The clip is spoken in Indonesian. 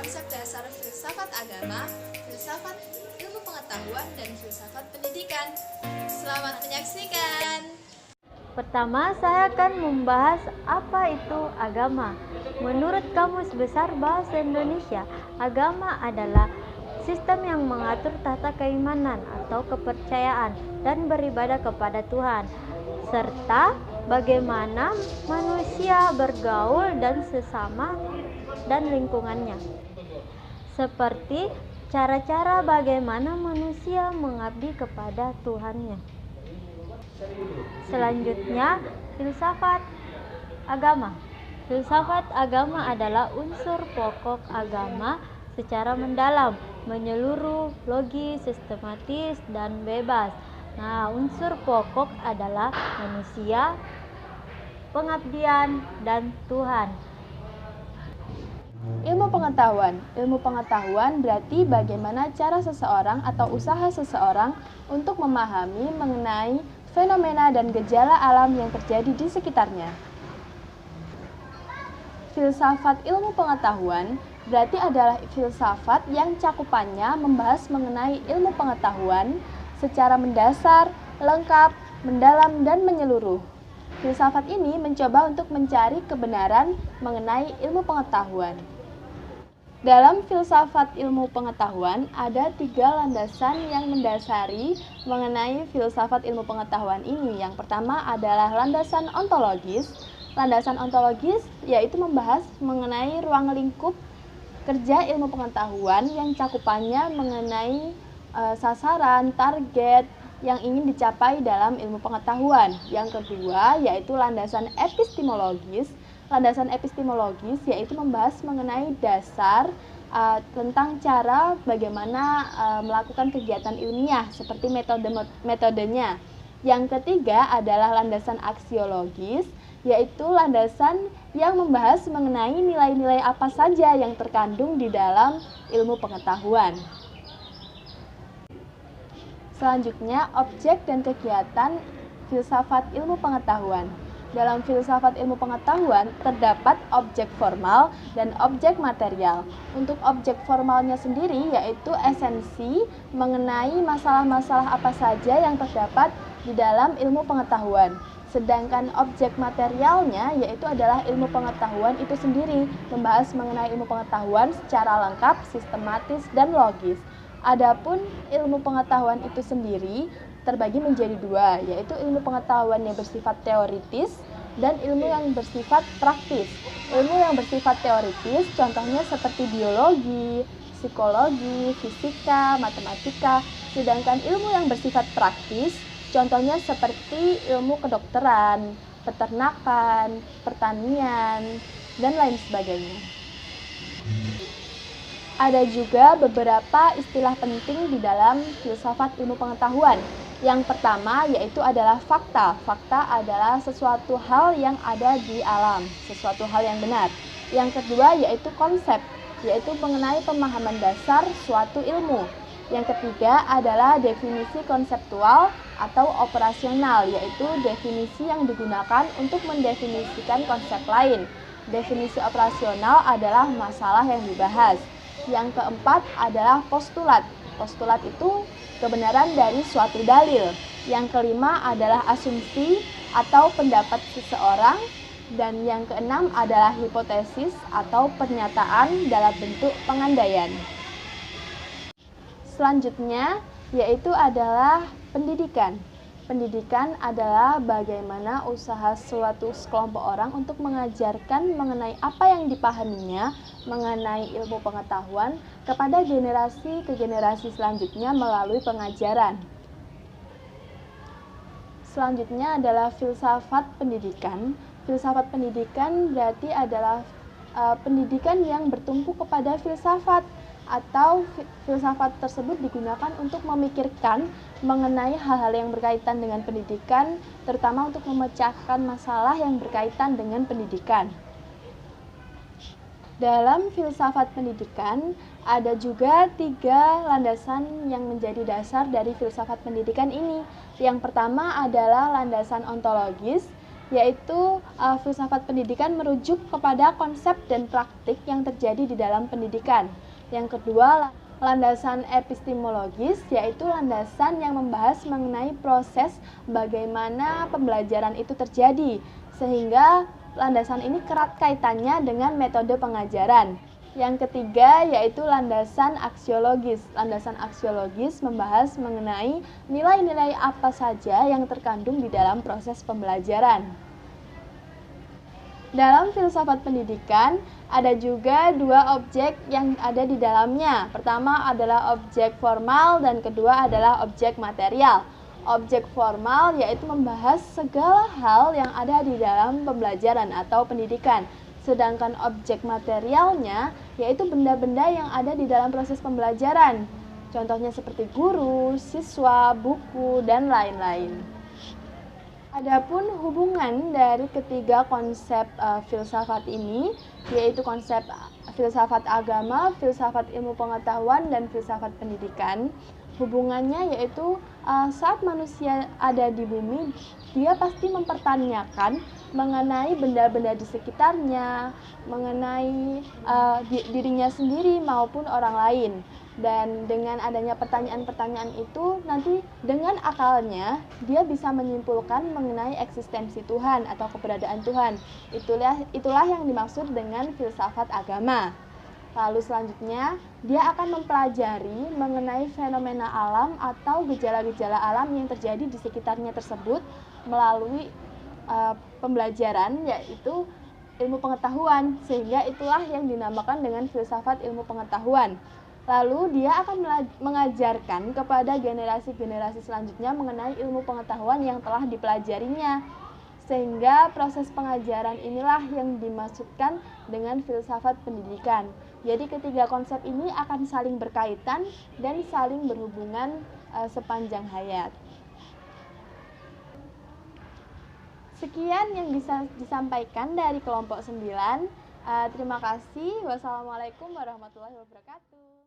konsep dasar filsafat agama, filsafat ilmu pengetahuan, dan filsafat pendidikan. Selamat menyaksikan! Pertama, saya akan membahas apa itu agama. Menurut Kamus Besar Bahasa Indonesia, agama adalah sistem yang mengatur tata keimanan atau kepercayaan dan beribadah kepada Tuhan, serta bagaimana manusia bergaul dan sesama dan lingkungannya, seperti cara-cara bagaimana manusia mengabdi kepada Tuhannya. Selanjutnya, filsafat agama. Filsafat agama adalah unsur pokok agama secara mendalam, menyeluruh, logis, sistematis, dan bebas. Nah, unsur pokok adalah manusia, pengabdian, dan Tuhan. Ilmu pengetahuan. Ilmu pengetahuan berarti bagaimana cara seseorang atau usaha seseorang untuk memahami mengenai fenomena dan gejala alam yang terjadi di sekitarnya. Filsafat ilmu pengetahuan berarti adalah filsafat yang cakupannya membahas mengenai ilmu pengetahuan secara mendasar, lengkap, mendalam, dan menyeluruh. Filsafat ini mencoba untuk mencari kebenaran mengenai ilmu pengetahuan. Dalam filsafat ilmu pengetahuan, ada 3 landasan yang mendasari mengenai filsafat ilmu pengetahuan ini. Yang pertama adalah landasan ontologis. Landasan ontologis yaitu membahas mengenai ruang lingkup kerja ilmu pengetahuan yang cakupannya mengenai sasaran, target yang ingin dicapai dalam ilmu pengetahuan. Yang kedua yaitu landasan epistemologis. Landasan epistemologis yaitu membahas mengenai dasar tentang cara bagaimana melakukan kegiatan ilmiah seperti metodenya. Yang ketiga adalah landasan aksiologis, yaitu landasan yang membahas mengenai nilai-nilai apa saja yang terkandung di dalam ilmu pengetahuan. Selanjutnya, objek dan kegiatan filsafat ilmu pengetahuan. Dalam filsafat ilmu pengetahuan terdapat objek formal dan objek material. Untuk objek formalnya sendiri yaitu esensi mengenai masalah-masalah apa saja yang terdapat di dalam ilmu pengetahuan. Sedangkan objek materialnya yaitu adalah ilmu pengetahuan itu sendiri, membahas mengenai ilmu pengetahuan secara lengkap, sistematis, dan logis. Adapun ilmu pengetahuan itu sendiri terbagi menjadi 2, yaitu ilmu pengetahuan yang bersifat teoritis dan ilmu yang bersifat praktis. Ilmu yang bersifat teoritis contohnya seperti biologi, psikologi, fisika, matematika. Sedangkan ilmu yang bersifat praktis contohnya seperti ilmu kedokteran, peternakan, pertanian, dan lain sebagainya. Ada juga beberapa istilah penting di dalam filsafat ilmu pengetahuan. Yang pertama yaitu adalah fakta. Fakta adalah sesuatu hal yang ada di alam, sesuatu hal yang benar. Yang kedua yaitu konsep, yaitu mengenai pemahaman dasar suatu ilmu. Yang ketiga adalah definisi konseptual atau operasional, yaitu definisi yang digunakan untuk mendefinisikan konsep lain. Definisi operasional adalah masalah yang dibahas. Yang keempat adalah postulat. Postulat itu kebenaran dari suatu dalil. Yang kelima adalah asumsi atau pendapat seseorang. Dan yang keenam adalah hipotesis atau pernyataan dalam bentuk pengandaian. Selanjutnya yaitu adalah pendidikan. Pendidikan adalah bagaimana usaha suatu sekelompok orang untuk mengajarkan mengenai apa yang dipahaminya mengenai ilmu pengetahuan kepada generasi ke generasi selanjutnya melalui pengajaran. Selanjutnya adalah filsafat pendidikan. Filsafat pendidikan berarti adalah pendidikan yang bertumpu kepada filsafat, atau filsafat tersebut digunakan untuk memikirkan mengenai hal-hal yang berkaitan dengan pendidikan, terutama untuk memecahkan masalah yang berkaitan dengan pendidikan. Dalam filsafat pendidikan, ada juga 3 landasan yang menjadi dasar dari filsafat pendidikan ini. Yang pertama adalah landasan ontologis, yaitu filsafat pendidikan merujuk kepada konsep dan praktik yang terjadi di dalam pendidikan. Yang kedua, landasan epistemologis, yaitu landasan yang membahas mengenai proses bagaimana pembelajaran itu terjadi, sehingga landasan ini erat kaitannya dengan metode pengajaran. Yang ketiga yaitu landasan aksiologis. Landasan aksiologis membahas mengenai nilai-nilai apa saja yang terkandung di dalam proses pembelajaran. Dalam filsafat pendidikan ada juga dua objek yang ada di dalamnya. Pertama adalah objek formal dan kedua adalah objek material. Objek formal yaitu membahas segala hal yang ada di dalam pembelajaran atau pendidikan. Sedangkan objek materialnya yaitu benda-benda yang ada di dalam proses pembelajaran. Contohnya seperti guru, siswa, buku, dan lain-lain. Adapun hubungan dari ketiga konsep filsafat ini, yaitu konsep filsafat agama, filsafat ilmu pengetahuan, dan filsafat pendidikan. Hubungannya yaitu saat manusia ada di bumi, dia pasti mempertanyakan mengenai benda-benda di sekitarnya, mengenai dirinya sendiri maupun orang lain. Dan dengan adanya pertanyaan-pertanyaan itu, nanti dengan akalnya dia bisa menyimpulkan mengenai eksistensi Tuhan atau keberadaan Tuhan. Itulah yang dimaksud dengan filsafat agama. Lalu selanjutnya, dia akan mempelajari mengenai fenomena alam atau gejala-gejala alam yang terjadi di sekitarnya tersebut melalui pembelajaran, yaitu ilmu pengetahuan, sehingga itulah yang dinamakan dengan filsafat ilmu pengetahuan. Lalu dia akan mengajarkan kepada generasi-generasi selanjutnya mengenai ilmu pengetahuan yang telah dipelajarinya. Sehingga proses pengajaran inilah yang dimaksudkan dengan filsafat pendidikan. Jadi ketiga konsep ini akan saling berkaitan dan saling berhubungan sepanjang hayat. Sekian yang bisa disampaikan dari kelompok 9. Terima kasih. Wassalamualaikum warahmatullahi wabarakatuh.